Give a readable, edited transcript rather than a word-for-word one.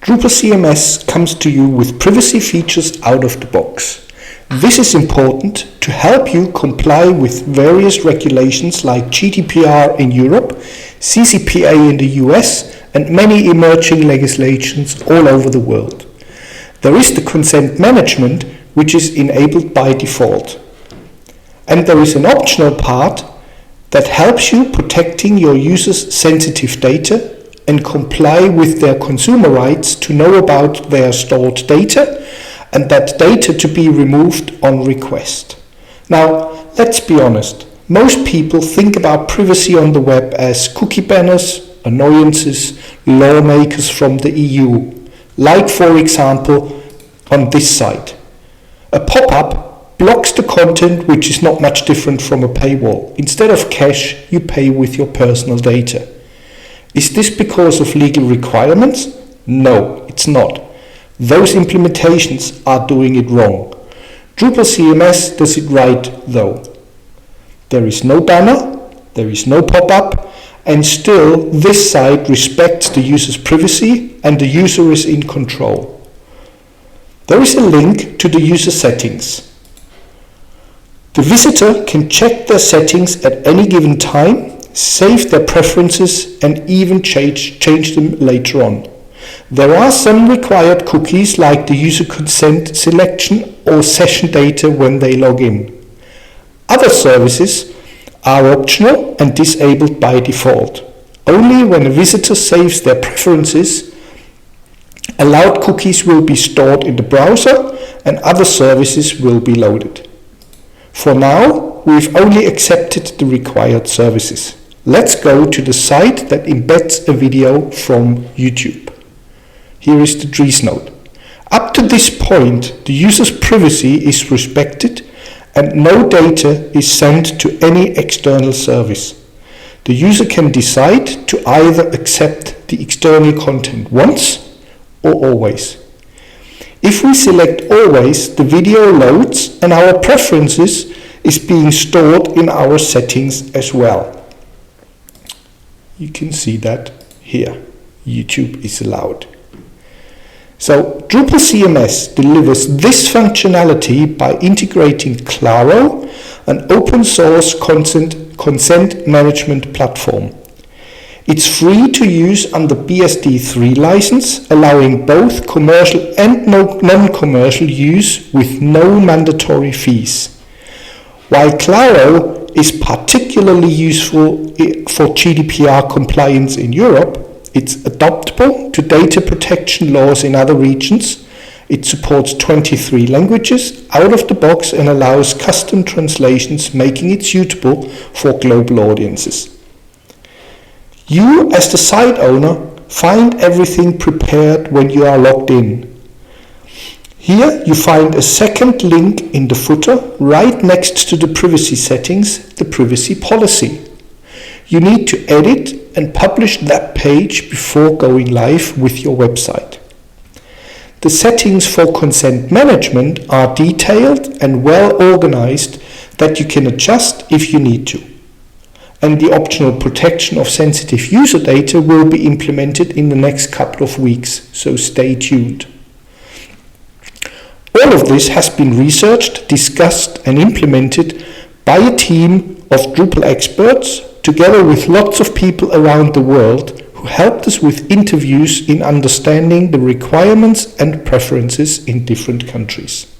Drupal CMS comes to you with privacy features out of the box. This is important to help you comply with various regulations like GDPR in Europe, CCPA in the US, and many emerging legislations all over the world. There is the consent management, which is enabled by default. And there is an optional part that helps you protecting your users' sensitive data and comply with their consumer rights to know about their stored data and that data to be removed on request. Now, let's be honest. Most people think about privacy on the web as cookie banners, annoyances, lawmakers from the EU, like for example on this site. A pop-up blocks the content, which is not much different from a paywall. Instead of cash, you pay with your personal data. Is this because of legal requirements? No, it's not. Those implementations are doing it wrong. Drupal CMS does it right though. There is no banner, there is no pop-up, and still this site respects the user's privacy and the user is in control. There is a link to the user settings. The visitor can check their settings at any given time, save their preferences, and even change them later on. There are some required cookies like the user consent selection or session data when they log in. Other services are optional and disabled by default. Only when a visitor saves their preferences, allowed cookies will be stored in the browser and other services will be loaded. For now, we've only accepted the required services. Let's go to the site that embeds a video from YouTube. Here is the trees node. Up to this point, the user's privacy is respected and no data is sent to any external service. The user can decide to either accept the external content once or always. If we select always, the video loads and our preferences is being stored in our settings as well. You can see that here. YouTube is allowed. So Drupal CMS delivers this functionality by integrating Claro, an open source consent management platform. It's free to use under BSD3 license, allowing both commercial and non-commercial use with no mandatory fees. While Claro is particularly useful for GDPR compliance in Europe, it's adaptable to data protection laws in other regions. It supports 23 languages out of the box and allows custom translations, making it suitable for global audiences. You, as the site owner, find everything prepared when you are logged in. Here you find a second link in the footer right next to the privacy settings, the privacy policy. You need to edit and publish that page before going live with your website. The settings for consent management are detailed and well organized that you can adjust if you need to. And the optional protection of sensitive user data will be implemented in the next couple of weeks, so stay tuned. All of this has been researched, discussed and implemented by a team of Drupal experts together with lots of people around the world who helped us with interviews in understanding the requirements and preferences in different countries.